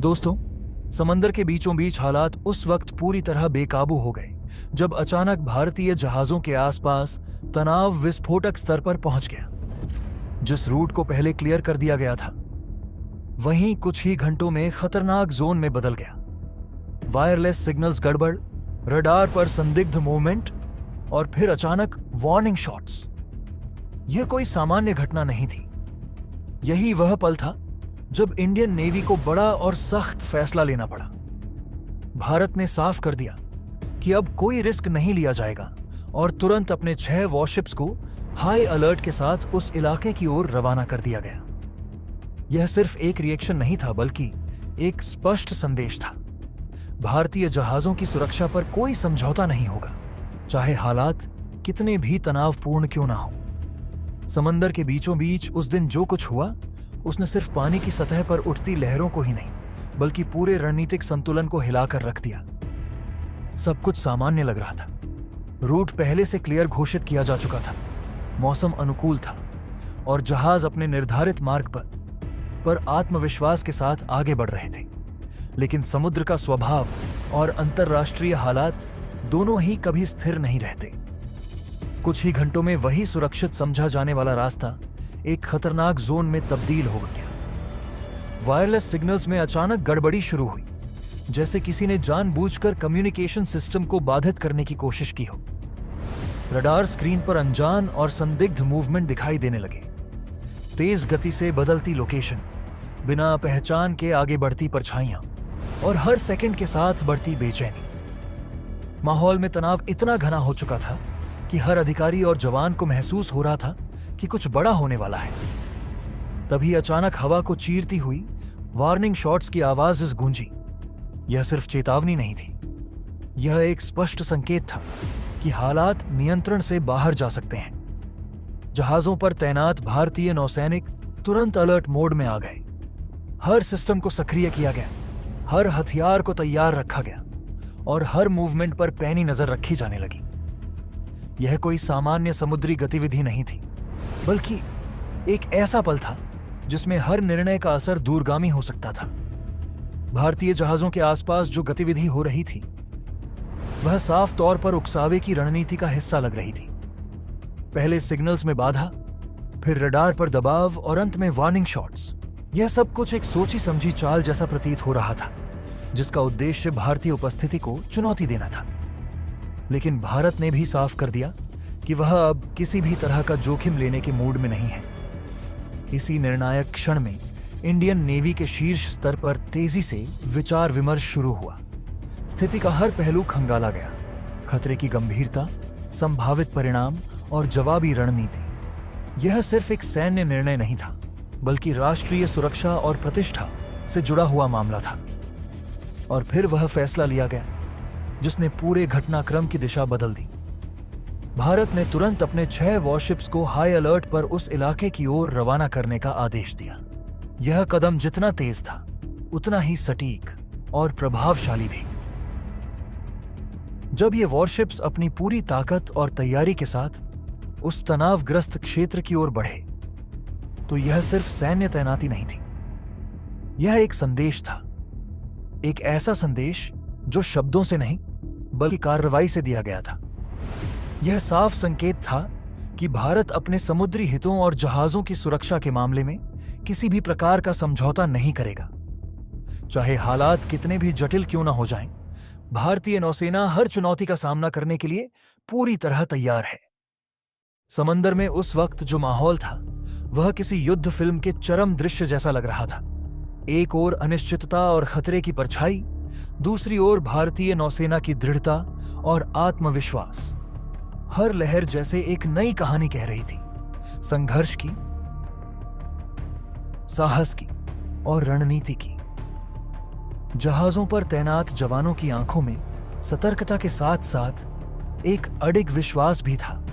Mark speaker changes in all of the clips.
Speaker 1: दोस्तों, समंदर के बीचों बीच हालात उस वक्त पूरी तरह बेकाबू हो गए जब अचानक भारतीय जहाजों के आसपास तनाव विस्फोटक स्तर पर पहुंच गया। जिस रूट को पहले क्लियर कर दिया गया था, वहीं कुछ ही घंटों में खतरनाक जोन में बदल गया। वायरलेस सिग्नल्स गड़बड़, रडार पर संदिग्ध मूवमेंट और फिर अचानक वार्निंग शॉट्स। यह कोई सामान्य घटना नहीं थी। यही वह पल था जब इंडियन नेवी को बड़ा और सख्त फैसला लेना पड़ा। भारत ने साफ कर दिया कि अब कोई रिस्क नहीं लिया जाएगा और तुरंत अपने 6 वॉरशिप्स को हाई अलर्ट के साथ उस इलाके की ओर रवाना कर दिया गया। यह सिर्फ एक रिएक्शन नहीं था, बल्कि एक स्पष्ट संदेश था। भारतीय जहाजों की सुरक्षा पर कोई समझौता नहीं होगा, चाहे हालात कितने भी तनावपूर्ण क्यों ना हो। समंदर के बीचों बीच उस दिन जो कुछ हुआ, उसने सिर्फ पानी की सतह पर उठती लहरों को ही नहीं, बल्कि पूरे रणनीतिक संतुलन को हिलाकर रख दिया। सब कुछ सामान्य लग रहा था। रूट पहले से क्लियर घोषित किया जा चुका था, मौसम अनुकूल था और जहाज अपने निर्धारित मार्ग पर आत्मविश्वास के साथ आगे बढ़ रहे थे। लेकिन समुद्र का स्वभाव और अंतर्राष्ट्रीय हालात दोनों ही कभी स्थिर नहीं रहते। कुछ ही घंटों में वही सुरक्षित समझा जाने वाला रास्ता एक खतरनाक जोन में तब्दील हो गया। वायरलेस सिग्नल्स में अचानक गड़बड़ी शुरू हुई, जैसे किसी ने जानबूझकर कम्युनिकेशन सिस्टम को बाधित करने की कोशिश की हो। रडार स्क्रीन पर अनजान और संदिग्ध मूवमेंट दिखाई देने लगे। तेज गति से बदलती लोकेशन, बिना पहचान के आगे बढ़ती परछाइयां और हर सेकंड के साथ बढ़ती बेचैनी। माहौल में तनाव इतना घना हो चुका था कि हर अधिकारी और जवान को महसूस हो रहा था कि कुछ बड़ा होने वाला है। तभी अचानक हवा को चीरती हुई वार्निंग शॉट्स की आवाज गूंजी। यह सिर्फ चेतावनी नहीं थी, यह एक स्पष्ट संकेत था कि हालात नियंत्रण से बाहर जा सकते हैं। जहाजों पर तैनात भारतीय नौसैनिक तुरंत अलर्ट मोड में आ गए। हर सिस्टम को सक्रिय किया गया, हर हथियार को तैयार रखा गया और हर मूवमेंट पर पैनी नजर रखी जाने लगी। यह कोई सामान्य समुद्री गतिविधि नहीं थी, बल्कि एक ऐसा पल था जिसमें हर निर्णय का असर दूरगामी हो सकता था। भारतीय जहाजों के आसपास जो गतिविधि हो रही थी, वह साफ तौर पर उकसावे की रणनीति का हिस्सा लग रही थी। पहले सिग्नल्स में बाधा, फिर रडार पर दबाव और अंत में वार्निंग शॉट्स। यह सब कुछ एक सोची समझी चाल जैसा प्रतीत हो रहा था, जिसका उद्देश्य भारतीय उपस्थिति को चुनौती देना था। लेकिन भारत ने भी साफ कर दिया कि वह अब किसी भी तरह का जोखिम लेने के मूड में नहीं है। इसी निर्णायक क्षण में इंडियन नेवी के शीर्ष स्तर पर तेजी से विचार विमर्श शुरू हुआ। स्थिति का हर पहलू खंगाला गया। खतरे की गंभीरता, संभावित परिणाम और जवाबी रणनीति। यह सिर्फ एक सैन्य निर्णय नहीं था, बल्कि राष्ट्रीय सुरक्षा और प्रतिष्ठा से जुड़ा हुआ मामला था। और फिर वह फैसला लिया गया जिसने पूरे घटनाक्रम की दिशा बदल दी। भारत ने तुरंत अपने 6 वॉरशिप्स को हाई अलर्ट पर उस इलाके की ओर रवाना करने का आदेश दिया। यह कदम जितना तेज था, उतना ही सटीक और प्रभावशाली भी। जब ये वॉरशिप्स अपनी पूरी ताकत और तैयारी के साथ उस तनावग्रस्त क्षेत्र की ओर बढ़े, तो यह सिर्फ सैन्य तैनाती नहीं थी। यह एक संदेश था, एक ऐसा संदेश जो शब्दों से नहीं, बल्कि कार्रवाई से दिया गया था। यह साफ संकेत था कि भारत अपने समुद्री हितों और जहाजों की सुरक्षा के मामले में किसी भी प्रकार का समझौता नहीं करेगा। चाहे हालात कितने भी जटिल क्यों ना हो जाएं, भारतीय नौसेना हर चुनौती का सामना करने के लिए पूरी तरह तैयार है। समंदर में उस वक्त जो माहौल था, वह किसी युद्ध फिल्म के चरम दृश्य जैसा लग रहा था। एक ओर अनिश्चितता और खतरे की परछाई, दूसरी ओर भारतीय नौसेना की दृढ़ता और आत्मविश्वास। हर लहर जैसे एक नई कहानी कह रही थी, संघर्ष की, साहस की और रणनीति की। जहाजों पर तैनात जवानों की आंखों में सतर्कता के साथ साथ एक अडिग विश्वास भी था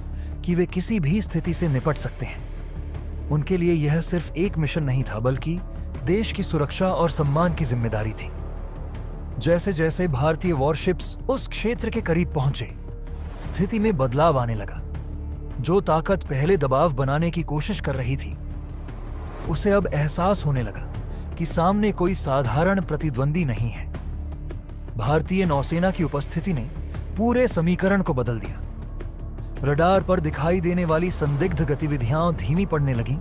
Speaker 1: कि वे किसी भी स्थिति से निपट सकते हैं। उनके लिए यह सिर्फ एक मिशन नहीं था, बल्कि देश की सुरक्षा और सम्मान की जिम्मेदारी थी। जैसे जैसे भारतीय वॉरशिप्स उस क्षेत्र के करीब पहुंचे, स्थिति में बदलाव आने लगा। जो ताकत पहले दबाव बनाने की कोशिश कर रही थी, उसे अब एहसास होने लगा कि सामने कोई साधारण प्रतिद्वंदी नहीं है। भारतीय नौसेना की उपस्थिति ने पूरे समीकरण को बदल दिया। रडार पर दिखाई देने वाली संदिग्ध गतिविधियां धीमी पड़ने लगीं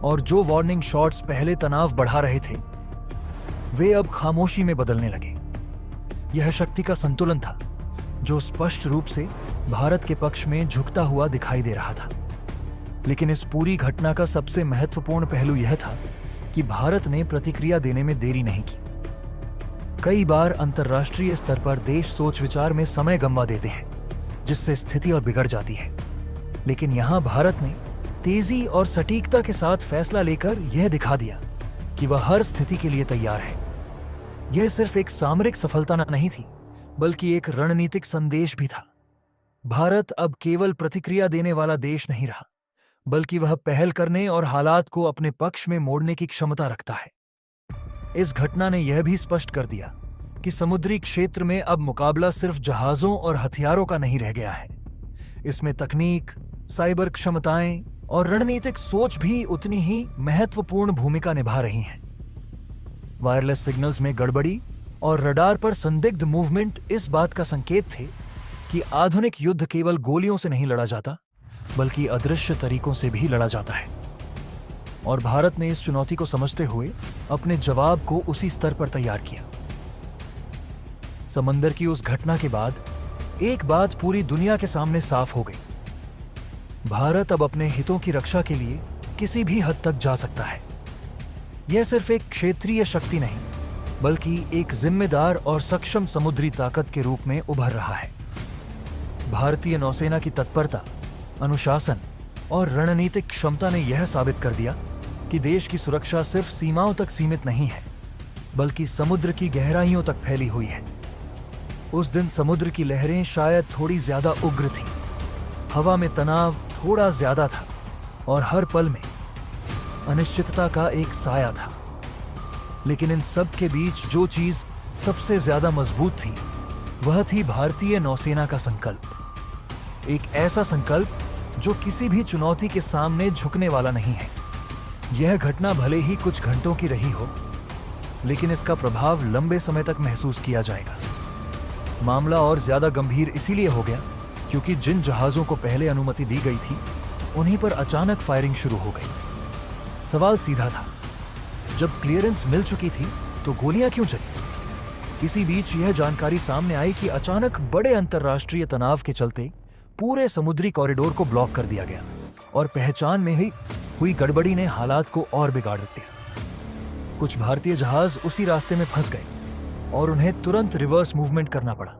Speaker 1: और जो वार्निंग शॉट्स पहले तनाव बढ़ा रहे थे वे अब खामोशी में बदलने लगे। यह शक्ति का संतुलन था जो स्पष्ट रूप से भारत के पक्ष में झुकता हुआ दिखाई दे रहा था। लेकिन इस पूरी घटना का सबसे महत्वपूर्ण पहलू यह था कि भारत ने प्रतिक्रिया देने में देरी नहीं की। कई बार अंतर्राष्ट्रीय स्तर पर देश सोच विचार में समय गंवा देते हैं जिससे स्थिति और बिगड़ जाती है, लेकिन यहां भारत ने तेजी और सटीकता के साथ फैसला लेकर यह दिखा दिया कि वह हर स्थिति के लिए तैयार है। यह सिर्फ एक सामरिक सफलता नहीं थी बल्कि एक रणनीतिक संदेश भी था। भारत अब केवल प्रतिक्रिया देने वाला देश नहीं रहा बल्कि वह पहल करने और हालात को अपने पक्ष में मोड़ने की क्षमता रखता है। इस घटना ने यह भी स्पष्ट कर दिया कि समुद्री क्षेत्र में अब मुकाबला सिर्फ जहाजों और हथियारों का नहीं रह गया है। इसमें तकनीक, साइबर क्षमताएं और रणनीतिक सोच भी उतनी ही महत्वपूर्ण भूमिका निभा रही हैं। वायरलेस सिग्नल्स में गड़बड़ी और रडार पर संदिग्ध मूवमेंट इस बात का संकेत थे कि आधुनिक युद्ध केवल गोलियों से नहीं लड़ा जाता बल्कि अदृश्य तरीकों से भी लड़ा जाता है। और भारत ने इस चुनौती को समझते हुए अपने जवाब को उसी स्तर पर तैयार किया। समंदर की उस घटना के बाद एक बात पूरी दुनिया के सामने साफ हो गई। भारत अब अपने हितों की रक्षा के लिए किसी भी हद तक जा सकता है। यह सिर्फ एक क्षेत्रीय शक्ति नहीं बल्कि एक जिम्मेदार और सक्षम समुद्री ताकत के रूप में उभर रहा है। भारतीय नौसेना की तत्परता, अनुशासन और रणनीतिक क्षमता ने यह साबित कर दिया कि देश की सुरक्षा सिर्फ सीमाओं तक सीमित नहीं है बल्कि समुद्र की गहराइयों तक फैली हुई है। उस दिन समुद्र की लहरें शायद थोड़ी ज्यादा उग्र थीं, हवा में तनाव थोड़ा ज्यादा था और हर पल में अनिश्चितता का एक साया था। लेकिन इन सब के बीच जो चीज सबसे ज्यादा मजबूत थी वह थी भारतीय नौसेना का संकल्प। एक ऐसा संकल्प जो किसी भी चुनौती के सामने झुकने वाला नहीं है। यह घटना भले ही कुछ घंटों की रही हो लेकिन इसका प्रभाव लंबे समय तक महसूस किया जाएगा। मामला और ज्यादा गंभीर इसीलिए हो गया क्योंकि जिन जहाजों को पहले अनुमति दी गई थी उन्हीं पर अचानक फायरिंग शुरू हो गई। सवाल सीधा था, जब क्लियरेंस मिल चुकी थी तो गोलियां क्यों चली? इसी बीच यह जानकारी सामने आई कि अचानक बड़े अंतर्राष्ट्रीय तनाव के चलते पूरे समुद्री कॉरिडोर को ब्लॉक कर दिया गया और पहचान में ही हुई गड़बड़ी ने हालात को और बिगाड़ दिया। कुछ भारतीय जहाज उसी रास्ते में फंस गए और उन्हें तुरंत रिवर्स मूवमेंट करना पड़ा।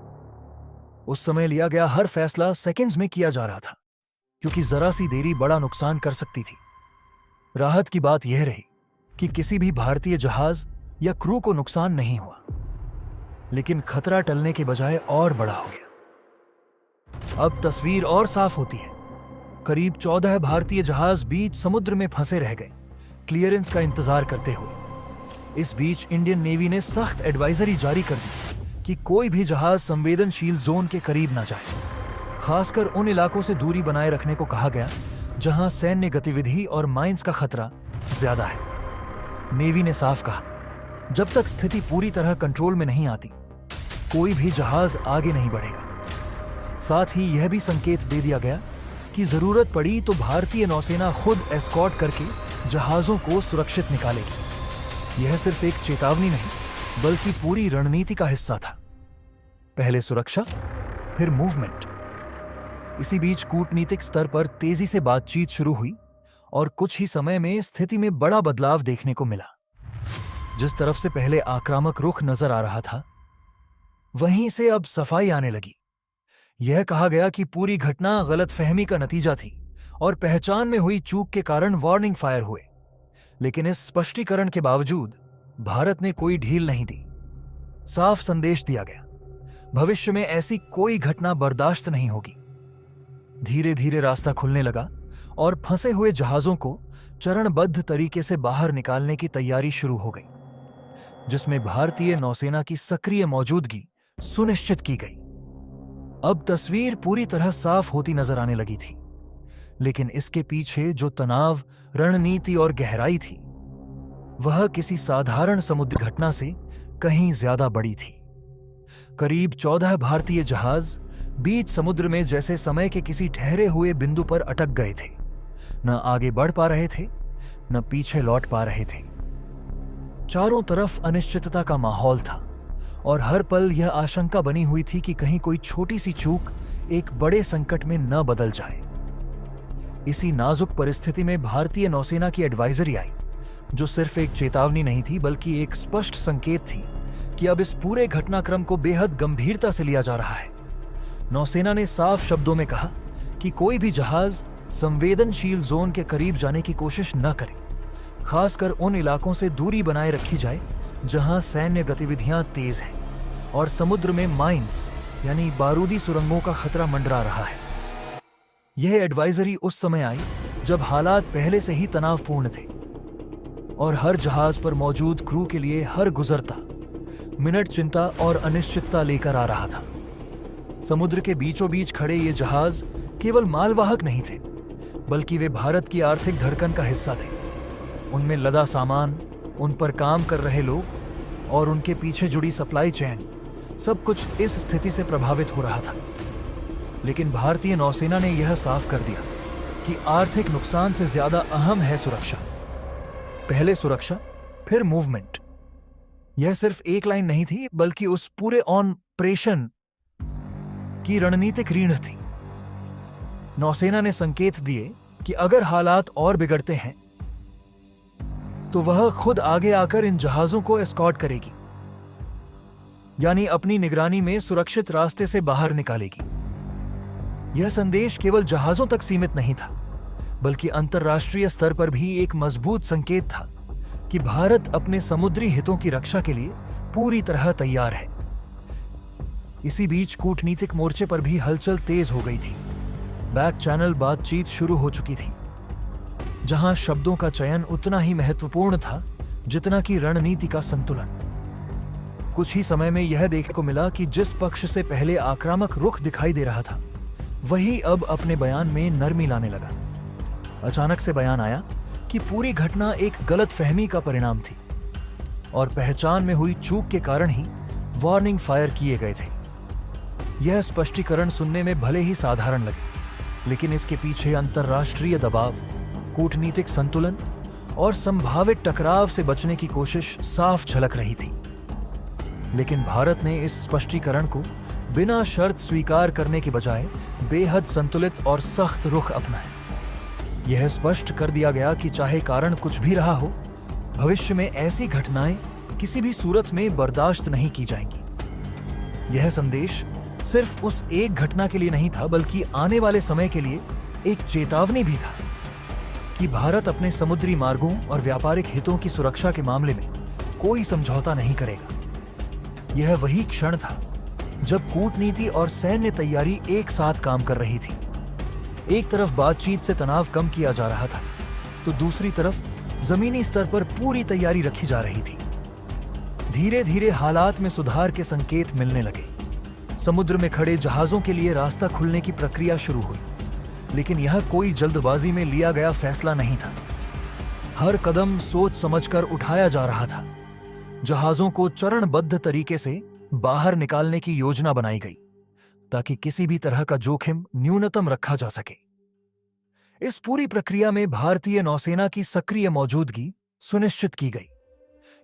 Speaker 1: उस समय लिया गया हर फैसला सेकंड्स में किया जा रहा था क्योंकि जरा सी देरी बड़ा नुकसान कर सकती थी। राहत की बात यह रही कि किसी भी भारतीय जहाज या क्रू को नुकसान नहीं हुआ, लेकिन खतरा टलने के बजाय और बड़ा हो गया। अब तस्वीर और साफ होती है। करीब 14 भारतीय जहाज बीच समुद्र में फंसे रह गए, क्लियरेंस का इंतजार करते हुए। इस बीच इंडियन नेवी ने सख्त एडवाइजरी जारी कर दी कि कोई भी जहाज संवेदनशील जोन के करीब ना जाए। खासकर उन इलाकों से दूरी बनाए रखने को कहा गया जहां सैन्य गतिविधि और माइंस का खतरा ज्यादा है। नेवी ने साफ कहा, जब तक स्थिति पूरी तरह कंट्रोल में नहीं आती कोई भी जहाज आगे नहीं बढ़ेगा। साथ ही यह भी संकेत दे दिया गया कि जरूरत पड़ी तो भारतीय नौसेना खुद एस्कॉर्ट करके जहाजों को सुरक्षित निकालेगी। यह सिर्फ एक चेतावनी नहीं बल्कि पूरी रणनीति का हिस्सा था। पहले सुरक्षा, फिर मूवमेंट। इसी बीच कूटनीतिक स्तर पर तेजी से बातचीत शुरू हुई और कुछ ही समय में स्थिति में बड़ा बदलाव देखने को मिला। जिस तरफ से पहले आक्रामक रुख नजर आ रहा था वहीं से अब सफाई आने लगी। यह कहा गया कि पूरी घटना गलतफहमी का नतीजा थी और पहचान में हुई चूक के कारण वार्निंग फायर हुए। लेकिन इस स्पष्टीकरण के बावजूद भारत ने कोई ढील नहीं दी। साफ संदेश दिया गया, भविष्य में ऐसी कोई घटना बर्दाश्त नहीं होगी। धीरे धीरे रास्ता खुलने लगा और फंसे हुए जहाजों को चरणबद्ध तरीके से बाहर निकालने की तैयारी शुरू हो गई, जिसमें भारतीय नौसेना की सक्रिय मौजूदगी सुनिश्चित की गई। अब तस्वीर पूरी तरह साफ होती नजर आने लगी थी, लेकिन इसके पीछे जो तनाव, रणनीति और गहराई थी वह किसी साधारण समुद्री घटना से कहीं ज्यादा बड़ी थी। करीब 14 भारतीय जहाज बीच समुद्र में जैसे समय के किसी ठहरे हुए बिंदु पर अटक गए थे। न आगे बढ़ पा रहे थे, न पीछे लौट पा रहे थे। चारों तरफ अनिश्चितता का माहौल था और हर पल यह आशंका बनी हुई थी कि कहीं कोई छोटी सी चूक एक बड़े संकट में न बदल जाए। इसी नाजुक परिस्थिति में भारतीय नौसेना की एडवाइजरी आई, जो सिर्फ एक चेतावनी नहीं थी बल्कि एक स्पष्ट संकेत थी कि अब इस पूरे घटनाक्रम को बेहद गंभीरता से लिया जा रहा है। नौसेना ने साफ शब्दों में कहा कि कोई भी जहाज संवेदनशील जोन के करीब जाने की कोशिश न करे। खासकर उन इलाकों से दूरी बनाए रखी जाए जहां सैन्य गतिविधियां तेज हैं और समुद्र में माइंस यानी बारूदी सुरंगों का खतरा मंडरा रहा है। यह एडवाइजरी उस समय आई जब हालात पहले से ही तनावपूर्ण थे और हर जहाज पर मौजूद क्रू के लिए हर गुजरता मिनट चिंता और अनिश्चितता लेकर आ रहा था। समुद्र के बीचों बीच खड़े ये जहाज केवल मालवाहक नहीं थे, बल्कि वे भारत की आर्थिक धड़कन का हिस्सा थे। उनमें लदा सामान, उन पर काम कर रहे लोग और उनके पीछे जुड़ी सप्लाई चेन, सब कुछ इस स्थिति से प्रभावित हो रहा था। लेकिन भारतीय नौसेना ने यह साफ कर दिया कि आर्थिक नुकसान से ज्यादा अहम है सुरक्षा। पहले सुरक्षा, फिर मूवमेंट। यह सिर्फ एक लाइन नहीं थी, बल्कि उस पूरे ऑपरेशन की रणनीतिक रीढ़ थी। नौसेना ने संकेत दिए कि अगर हालात और बिगड़ते हैं तो वह खुद आगे आकर इन जहाजों को एस्कॉर्ट करेगी, यानी अपनी निगरानी में सुरक्षित रास्ते से बाहर निकालेगी। यह संदेश केवल जहाजों तक सीमित नहीं था, बल्कि अंतर्राष्ट्रीय स्तर पर भी एक मजबूत संकेत था कि भारत अपने समुद्री हितों की रक्षा के लिए पूरी तरह तैयार है। इसी बीच कूटनीतिक मोर्चे पर भी हलचल तेज हो गई थी। बैक चैनल बातचीत शुरू हो चुकी थी, जहां शब्दों का चयन उतना ही महत्वपूर्ण था जितना कि रणनीति का संतुलन। कुछ ही समय में यह देखने को मिला कि जिस पक्ष से पहले आक्रामक रुख दिखाई दे रहा था, वही अब अपने बयान में नरमी लाने लगा। अचानक से बयान आया कि पूरी घटना एक गलतफहमी का परिणाम थी और पहचान में हुई चूक के कारण ही वार्निंग फायर किए गए थे। यह स्पष्टीकरण सुनने में भले ही साधारण लगे, लेकिन इसके पीछे अंतर्राष्ट्रीय दबाव, कूटनीतिक संतुलन और संभावित टकराव से बचने की कोशिश साफ झलक रही थी। लेकिन भारत ने इस स्पष्टीकरण को बिना शर्त स्वीकार करने के बजाय बेहद संतुलित और सख्त रुख अपनाया। यह स्पष्ट कर दिया गया कि चाहे कारण कुछ भी रहा हो, भविष्य में ऐसी घटनाएं किसी भी सूरत में बर्दाश्त नहीं की जाएंगी। यह संदेश सिर्फ उस एक घटना के लिए नहीं था, बल्कि आने वाले समय के लिए एक चेतावनी भी था कि भारत अपने समुद्री मार्गों और व्यापारिक हितों की सुरक्षा के मामले में कोई समझौता नहीं करेगा। यह वही क्षण था जब कूटनीति और सैन्य तैयारी एक साथ काम कर रही थी। एक तरफ बातचीत से तनाव कम किया जा रहा था, तो दूसरी तरफ जमीनी स्तर पर पूरी तैयारी रखी जा रही थी। धीरे धीरे हालात में सुधार के संकेत मिलने लगे। समुद्र में खड़े जहाजों के लिए रास्ता खुलने की प्रक्रिया शुरू हुई, लेकिन यह कोई जल्दबाजी में लिया गया फैसला नहीं था। हर कदम सोच समझकर उठाया जा रहा था। जहाजों को चरणबद्ध तरीके से बाहर निकालने की योजना बनाई गई ताकि किसी भी तरह का जोखिम न्यूनतम रखा जा सके। इस पूरी प्रक्रिया में भारतीय नौसेना की सक्रिय मौजूदगी सुनिश्चित की गई,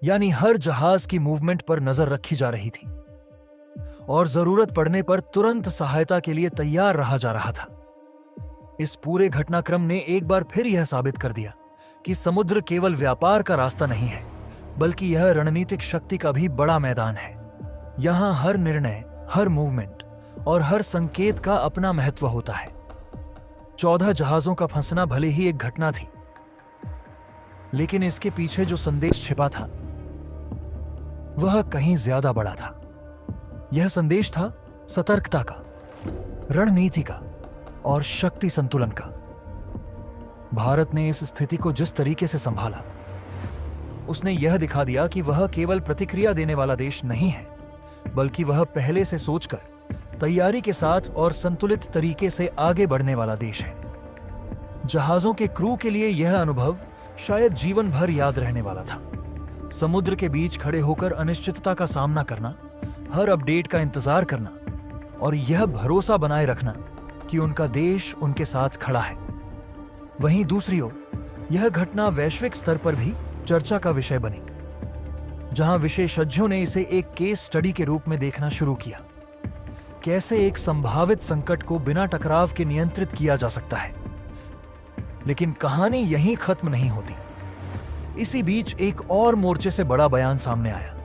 Speaker 1: यानी हर जहाज की मूवमेंट पर नजर रखी जा रही थी और जरूरत पड़ने पर तुरंत सहायता के लिए तैयार रहा जा रहा था। इस पूरे घटनाक्रम ने एक बार फिर यह साबित कर दिया कि समुद्र केवल व्यापार का रास्ता नहीं है, बल्कि यह रणनीतिक शक्ति का भी बड़ा मैदान है। यहां हर निर्णय, हर मूवमेंट और हर संकेत का अपना महत्व होता है। 14 जहाजों का फंसना भले ही एक घटना थी, लेकिन इसके पीछे जो संदेश छिपा था वह कहीं ज्यादा बड़ा था। यह संदेश था सतर्कता का, रणनीति का और शक्ति संतुलन का। भारत ने इस स्थिति को जिस तरीके से संभाला, उसने यह दिखा दिया कि वह केवल प्रतिक्रिया देने वाला देश नहीं है, बल्कि वह पहले से सोचकर, तैयारी के साथ और संतुलित तरीके से आगे बढ़ने वाला देश है। जहाजों के क्रू के लिए यह अनुभव शायद जीवन भर याद रहने वाला था। समुद्र के बीच खड़े होकर अनिश्चितता का सामना करना, हर अपडेट का इंतजार करना और यह भरोसा बनाए रखना कि उनका देश उनके साथ खड़ा है। वहीं दूसरी ओर यह घटना वैश्विक स्तर पर भी चर्चा का विषय बनी, जहां विशेषज्ञों ने इसे एक केस स्टडी के रूप में देखना शुरू किया। कैसे एक संभावित संकट को बिना टकराव के नियंत्रित किया जा सकता है। लेकिन कहानी यहीं खत्म नहीं होती। इसी बीच एक और मोर्चे से बड़ा बयान सामने आया,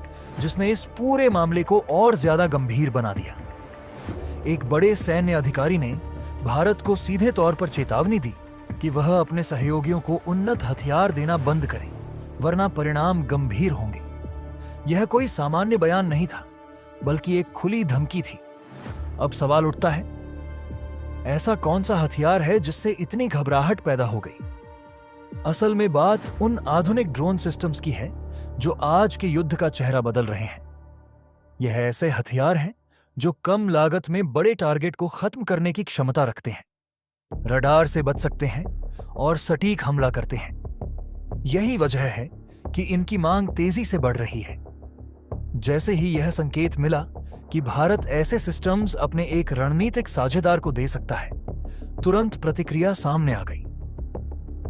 Speaker 1: जिसने इस पूरे मामले को और ज्यादा गंभीर बना दिया। एक बड़े सैन्य अधिकारी ने भारत को सीधे तौर पर चेतावनी दी कि वह अपने सहयोगियों को उन्नत हथियार देना बंद करें, वरना परिणाम गंभीर होंगे। यह कोई सामान्य बयान नहीं था, बल्कि एक खुली धमकी थी। अब सवाल उठता है, ऐसा कौन सा हथियार है जिससे इतनी घबराहट पैदा हो गई? असल में बात उन आधुनिक ड्रोन सिस्टम्स की है जो आज के युद्ध का चेहरा बदल रहे हैं। यह ऐसे हथियार हैं जो कम लागत में बड़े टारगेट को खत्म करने की क्षमता रखते हैं, रडार से बच सकते हैं और सटीक हमला करते हैं। यही वजह है कि इनकी मांग तेजी से बढ़ रही है। जैसे ही यह संकेत मिला कि भारत ऐसे सिस्टम्स अपने एक रणनीतिक साझेदार को दे सकता है, तुरंत प्रतिक्रिया सामने आ गई।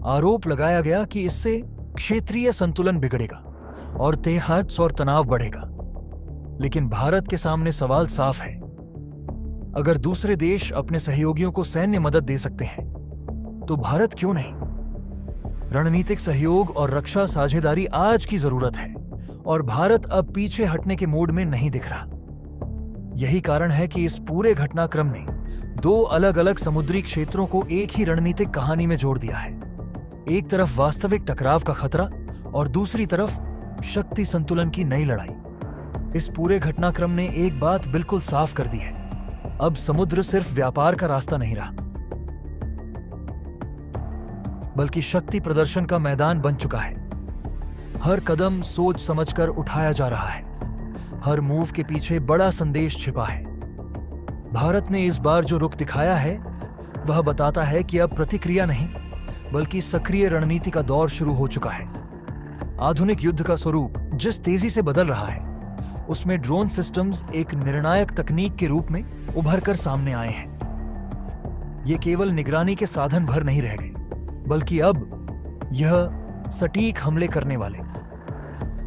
Speaker 1: आरोप लगाया गया कि इससे क्षेत्रीय संतुलन बिगड़ेगा और तेहस और तनाव बढ़ेगा। लेकिन भारत के सामने सवाल साफ है। अगर दूसरे देश अपने सहयोगियों को सैन्य मदद दे सकते हैं, तो भारत क्यों नहीं? रणनीतिक सहयोग और रक्षा साझेदारी आज की जरूरत है और भारत अब पीछे हटने के मूड में नहीं दिख रहा। यही कारण है कि इस पूरे घटनाक्रम ने दो अलग अलग समुद्री क्षेत्रों को एक ही रणनीतिक कहानी में जोड़ दिया है। एक तरफ वास्तविक टकराव का खतरा और दूसरी तरफ शक्ति संतुलन की नई लड़ाई। इस पूरे घटनाक्रम ने एक बात बिल्कुल साफ कर दी है, अब समुद्र सिर्फ व्यापार का रास्ता नहीं रहा, बल्कि शक्ति प्रदर्शन का मैदान बन चुका है। हर कदम सोच समझकर उठाया जा रहा है, हर मूव के पीछे बड़ा संदेश छिपा है। भारत ने इस बार जो रुख दिखाया है, वह बताता है कि अब प्रतिक्रिया नहीं, बल्कि सक्रिय रणनीति का दौर शुरू हो चुका है। आधुनिक युद्ध का स्वरूप जिस तेजी से बदल रहा है, उसमें ड्रोन सिस्टम्स एक निर्णायक तकनीक के रूप में उभर कर सामने आए हैं। ये केवल निगरानी के साधन भर नहीं रह गए, बल्कि अब यह सटीक हमले करने वाले,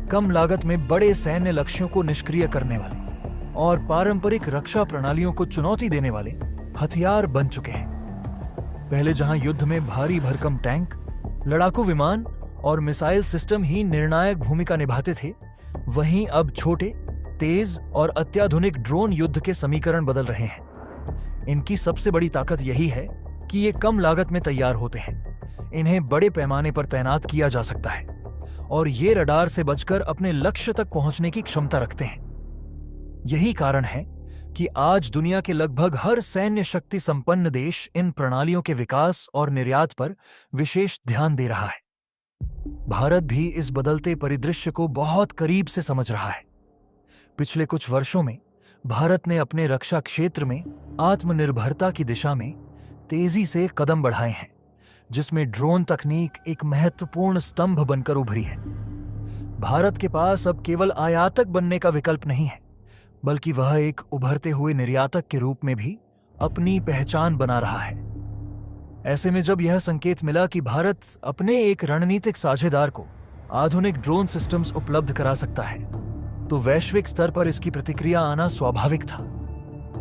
Speaker 1: कम लागत में बड़े सैन्य लक्ष्यों को निष्क्रिय करने वाले और पारंपरिक रक्षा प्रणालियों को चुनौती देने वाले हथियार बन चुके हैं। पहले जहां युद्ध में भारी भरकम टैंक, लड़ाकू विमान और मिसाइल सिस्टम ही निर्णायक भूमिका निभाते थे, वहीं अब छोटे, तेज और अत्याधुनिक ड्रोन युद्ध के समीकरण बदल रहे हैं। इनकी सबसे बड़ी ताकत यही है कि ये कम लागत में तैयार होते हैं, इन्हें बड़े पैमाने पर तैनात किया जा सकता है और ये रडार से बचकर अपने लक्ष्य तक पहुंचने की क्षमता रखते हैं। यही कारण है कि आज दुनिया के लगभग हर सैन्य शक्ति संपन्न देश इन प्रणालियों के विकास और निर्यात पर विशेष ध्यान दे रहा है। भारत भी इस बदलते परिदृश्य को बहुत करीब से समझ रहा है। पिछले कुछ वर्षों में भारत ने अपने रक्षा क्षेत्र में आत्मनिर्भरता की दिशा में तेजी से कदम बढ़ाए हैं, जिसमें ड्रोन तकनीक एक महत्वपूर्ण स्तंभ बनकर उभरी है। भारत के पास अब केवल आयातक बनने का विकल्प नहीं है, बल्कि वह एक उभरते हुए निर्यातक के रूप में भी अपनी पहचान बना रहा है। ऐसे में जब यह संकेत मिला कि भारत अपने एक रणनीतिक साझेदार को आधुनिक ड्रोन सिस्टम्स उपलब्ध करा सकता है, तो वैश्विक स्तर पर इसकी प्रतिक्रिया आना स्वाभाविक था।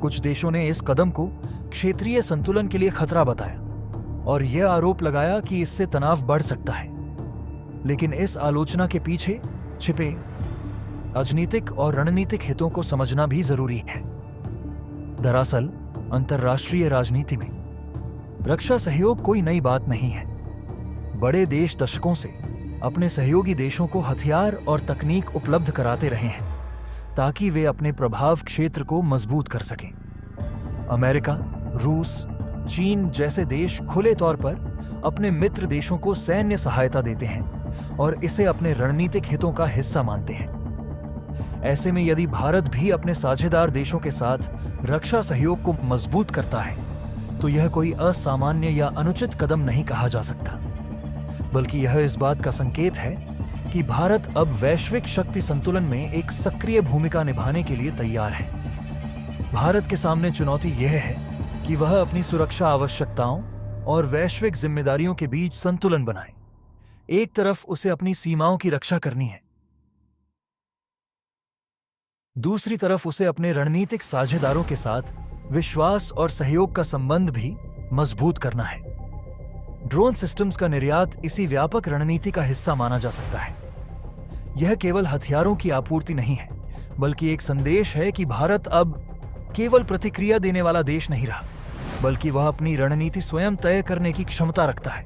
Speaker 1: कुछ देशों ने इस कदम को क्षेत्रीय संतुलन के लिए खतरा बताया और यह आरोप लगाया कि इससे तनाव बढ़ सकता है। लेकिन इस आलोचना के पीछे छिपे राजनीतिक और रणनीतिक हितों को समझना भी जरूरी है। दरअसल अंतर्राष्ट्रीय राजनीति में रक्षा सहयोग कोई नई बात नहीं है। बड़े देश दशकों से अपने सहयोगी देशों को हथियार और तकनीक उपलब्ध कराते रहे हैं, ताकि वे अपने प्रभाव क्षेत्र को मजबूत कर सकें। अमेरिका, रूस, चीन जैसे देश खुले तौर पर अपने मित्र देशों को सैन्य सहायता देते हैं और इसे अपने रणनीतिक हितों का हिस्सा मानते हैं। ऐसे में यदि भारत भी अपने साझेदार देशों के साथ रक्षा सहयोग को मजबूत करता है, तो यह कोई असामान्य या अनुचित कदम नहीं कहा जा सकता, बल्कि यह इस बात का संकेत है कि भारत अब वैश्विक शक्ति संतुलन में एक सक्रिय भूमिका निभाने के लिए तैयार है। भारत के सामने चुनौती यह है कि वह अपनी सुरक्षा आवश्यकताओं और वैश्विक जिम्मेदारियों के बीच संतुलन बनाए। एक तरफ उसे अपनी सीमाओं की रक्षा करनी है, दूसरी तरफ उसे अपने रणनीतिक साझेदारों के साथ विश्वास और सहयोग का संबंध भी मजबूत करना है। ड्रोन सिस्टम्स का निर्यात इसी व्यापक रणनीति का हिस्सा माना जा सकता है। यह केवल हथियारों की आपूर्ति नहीं है, बल्कि एक संदेश है कि भारत अब केवल प्रतिक्रिया देने वाला देश नहीं रहा, बल्कि वह अपनी रणनीति स्वयं तय करने की क्षमता रखता है।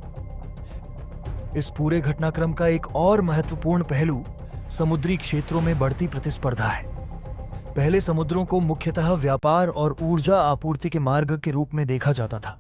Speaker 1: इस पूरे घटनाक्रम का एक और महत्वपूर्ण पहलू समुद्री क्षेत्रों में बढ़ती प्रतिस्पर्धा है। पहले समुद्रों को मुख्यतः व्यापार और ऊर्जा आपूर्ति के मार्ग के रूप में देखा जाता था।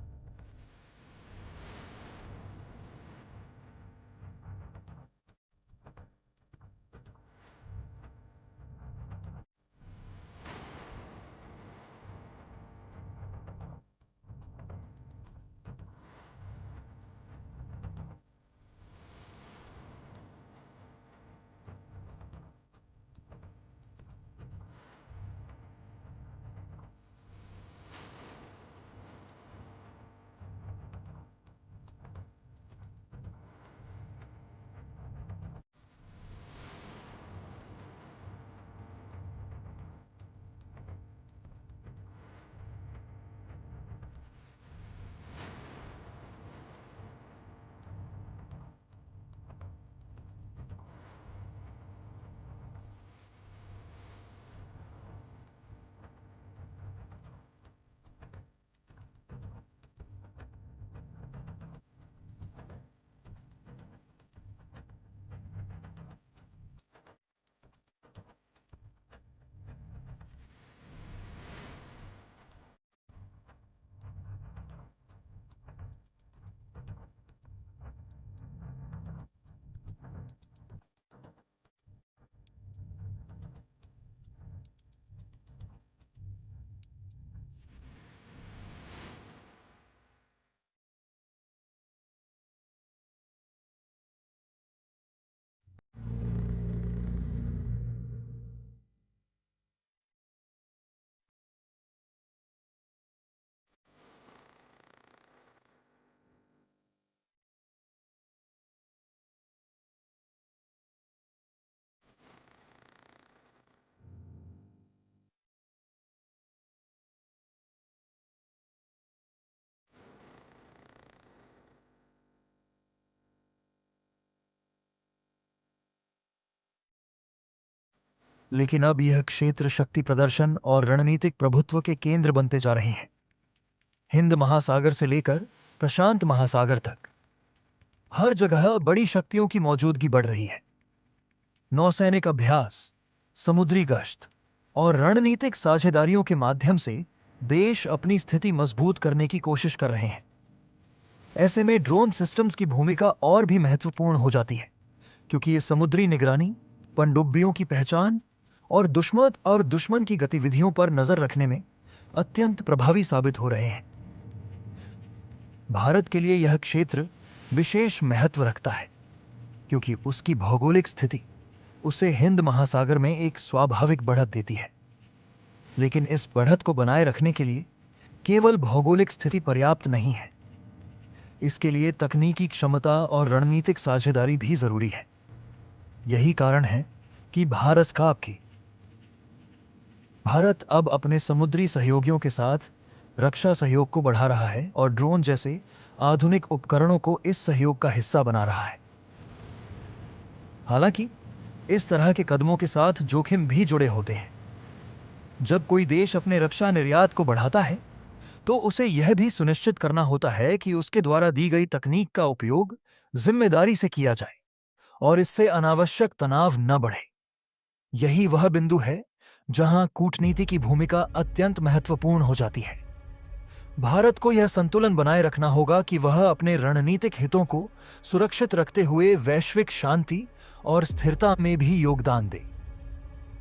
Speaker 1: लेकिन अब यह क्षेत्र शक्ति प्रदर्शन और रणनीतिक प्रभुत्व के केंद्र बनते जा रहे हैं। हिंद महासागर से लेकर प्रशांत महासागर तक हर जगह बड़ी शक्तियों की मौजूदगी बढ़ रही है। नौसैनिक अभ्यास, समुद्री गश्त और रणनीतिक साझेदारियों के माध्यम से देश अपनी स्थिति मजबूत करने की कोशिश कर रहे हैं। ऐसे में ड्रोन सिस्टम्स की भूमिका और भी महत्वपूर्ण हो जाती है, क्योंकि ये समुद्री निगरानी, पनडुब्बियों की पहचान और दुश्मन की गतिविधियों पर नजर रखने में अत्यंत प्रभावी साबित हो रहे हैं। भारत के लिए यह क्षेत्र विशेष महत्व रखता है, क्योंकि उसकी भौगोलिक स्थिति उसे हिंद महासागर में एक स्वाभाविक बढ़त देती है। लेकिन इस बढ़त को बनाए रखने के लिए केवल भौगोलिक स्थिति पर्याप्त नहीं है। इसके लिए तकनीकी क्षमता और रणनीतिक साझेदारी भी जरूरी है। यही कारण है कि भारत अब अपने समुद्री सहयोगियों के साथ रक्षा सहयोग को बढ़ा रहा है और ड्रोन जैसे आधुनिक उपकरणों को इस सहयोग का हिस्सा बना रहा है। हालांकि इस तरह के कदमों के साथ जोखिम भी जुड़े होते हैं। जब कोई देश अपने रक्षा निर्यात को बढ़ाता है, तो उसे यह भी सुनिश्चित करना होता है कि उसके द्वारा दी गई तकनीक का उपयोग जिम्मेदारी से किया जाए और इससे अनावश्यक तनाव न बढ़े। यही वह बिंदु है जहां कूटनीति की भूमिका अत्यंत महत्वपूर्ण हो जाती है। भारत को यह संतुलन बनाए रखना होगा कि वह अपने रणनीतिक हितों को सुरक्षित रखते हुए वैश्विक शांति और स्थिरता में भी योगदान दे।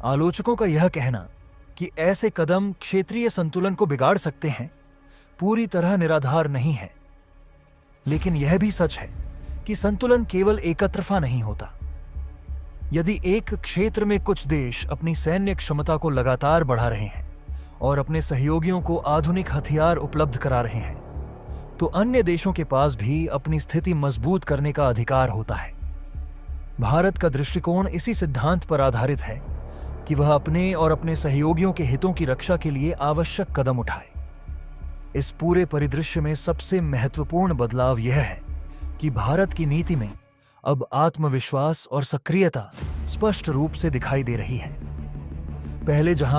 Speaker 1: आलोचकों का यह कहना कि ऐसे कदम क्षेत्रीय संतुलन को बिगाड़ सकते हैं पूरी तरह निराधार नहीं है। लेकिन यह भी सच है कि संतुलन केवल एकतरफा नहीं होता। यदि एक क्षेत्र में कुछ देश अपनी सैन्य क्षमता को लगातार बढ़ा रहे हैं और अपने सहयोगियों को आधुनिक हथियार उपलब्ध करा रहे हैं, तो अन्य देशों के पास भी अपनी स्थिति मजबूत करने का अधिकार होता है। भारत का दृष्टिकोण इसी सिद्धांत पर आधारित है कि वह अपने और अपने सहयोगियों के हितों की रक्षा के लिए आवश्यक कदम उठाए। इस पूरे परिदृश्य में सबसे महत्वपूर्ण बदलाव यह है कि भारत की नीति में अब आत्मविश्वास और सक्रियता स्पष्ट रूप से दिखाई दे रही है। पहले जहां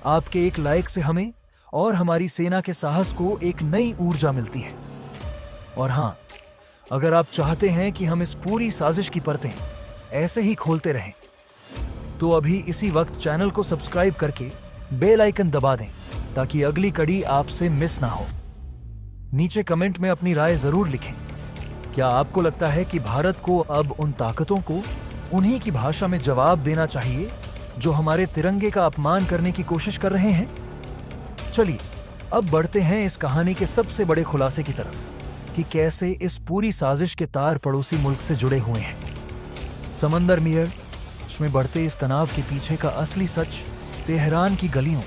Speaker 1: आपके एक लाइक से हमें और हमारी सेना के साहस को एक नई ऊर्जा मिलती है। और हां, अगर आप चाहते हैं कि हम इस पूरी साजिश की परतें ऐसे ही खोलते रहें, तो अभी इसी वक्त चैनल को सब्सक्राइब करके बेल आइकन दबा दें ताकि अगली कड़ी आपसे मिस ना हो। नीचे कमेंट में अपनी राय जरूर लिखें। क्या आपको लगता है कि भारत को अब उन ताकतों को उन्हीं की भाषा में जवाब देना चाहिए जो हमारे तिरंगे का अपमान करने की कोशिश कर रहे हैं? चलिए अब बढ़ते हैं इस कहानी के सबसे बड़े खुलासे की तरफ कि कैसे इस पूरी साजिश के तार पड़ोसी मुल्क से जुड़े हुए हैं। समंदर मियर में बढ़ते इस तनाव के पीछे का असली सच तेहरान की गलियों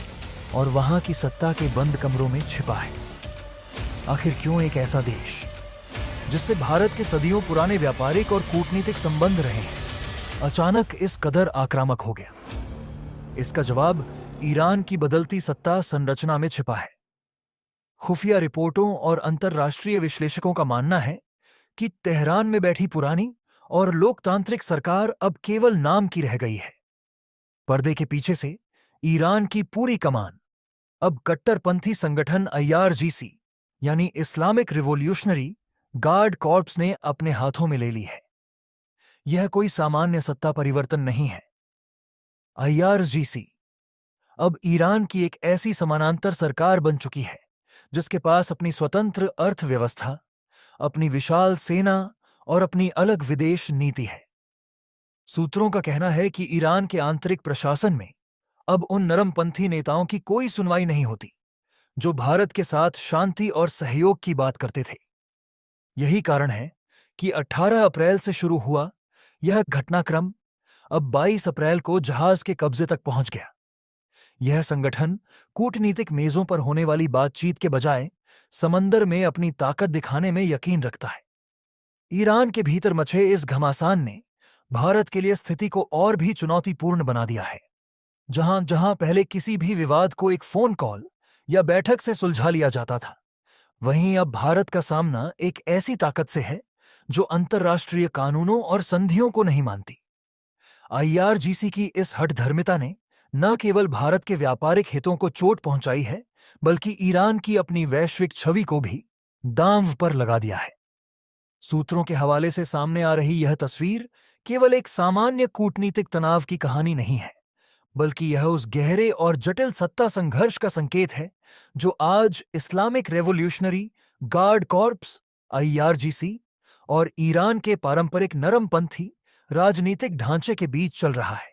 Speaker 1: और वहां की सत्ता के बंद कमरों में छिपा है। आखिर क्यों एक ऐसा देश जिससे भारत के सदियों पुराने व्यापारिक और कूटनीतिक संबंध रहे हैं, अचानक इस कदर आक्रामक हो गया? इसका जवाब ईरान की बदलती सत्ता संरचना में छिपा है। खुफिया रिपोर्टों और अंतर्राष्ट्रीय विश्लेषकों का मानना है कि तेहरान में बैठी पुरानी और लोकतांत्रिक सरकार अब केवल नाम की रह गई है। पर्दे के पीछे से ईरान की पूरी कमान अब कट्टरपंथी संगठन IRGC यानी इस्लामिक रिवॉल्यूशनरी गार्ड कॉर्प्स ने अपने हाथों में ले ली है। यह कोई सामान्य सत्ता परिवर्तन नहीं है। IRGC अब ईरान की एक ऐसी समानांतर सरकार बन चुकी है जिसके पास अपनी स्वतंत्र अर्थव्यवस्था, अपनी विशाल सेना और अपनी अलग विदेश नीति है। सूत्रों का कहना है कि ईरान के आंतरिक प्रशासन में अब उन नरमपंथी नेताओं की कोई सुनवाई नहीं होती जो भारत के साथ शांति और सहयोग की बात करते थे। यही कारण है कि 18 अप्रैल से शुरू हुआ यह घटनाक्रम अब 22 अप्रैल को जहाज के कब्जे तक पहुंच गया। यह संगठन कूटनीतिक मेजों पर होने वाली बातचीत के बजाय समंदर में अपनी ताकत दिखाने में यकीन रखता है। ईरान के भीतर मचे इस घमासान ने भारत के लिए स्थिति को और भी चुनौतीपूर्ण बना दिया है। जहां जहां पहले किसी भी विवाद को एक फोन कॉल या बैठक से सुलझा लिया जाता था, वहीं अब भारत का सामना एक ऐसी ताकत से है जो अंतर्राष्ट्रीय कानूनों और संधियों को नहीं मानती। आईआरजीसी की इस हठधर्मिता ने न केवल भारत के व्यापारिक हितों को चोट पहुंचाई है, बल्कि ईरान की अपनी वैश्विक छवि को भी दांव पर लगा दिया है। सूत्रों के हवाले से सामने आ रही यह तस्वीर केवल एक सामान्य कूटनीतिक तनाव की कहानी नहीं है, बल्कि यह उस गहरे और जटिल सत्ता संघर्ष का संकेत है जो आज Islamic revolutionary guard corps IRGC और ईरान के पारंपरिक नरमपंथी राजनीतिक ढांचे के बीच चल रहा है।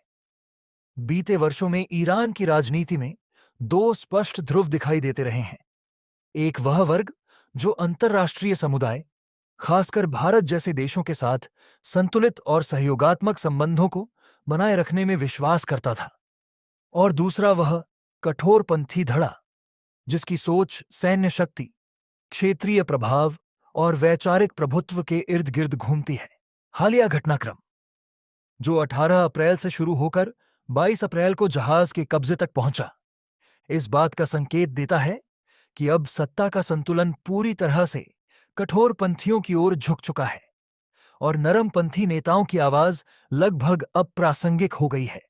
Speaker 1: बीते वर्षों में ईरान की राजनीति में दो स्पष्ट ध्रुव दिखाई देते रहे हैं। एक वह वर्ग जो अंतर्राष्ट्रीय समुदाय, खासकर भारत जैसे देशों के साथ संतुलित और सहयोगात्मक संबंधों को बनाए रखने में विश्वास करता था, और दूसरा वह कठोरपंथी धड़ा जिसकी सोच सैन्य शक्ति, क्षेत्रीय प्रभाव और वैचारिक प्रभुत्व के इर्द गिर्द घूमती है। हालिया घटनाक्रम जो 18 अप्रैल से शुरू होकर 22 अप्रैल को जहाज के कब्जे तक पहुंचा, इस बात का संकेत देता है कि अब सत्ता का संतुलन पूरी तरह से कठोरपंथियों की ओर झुक चुका है और नरमपंथी नेताओं की आवाज लगभग अप्रासंगिक हो गई है।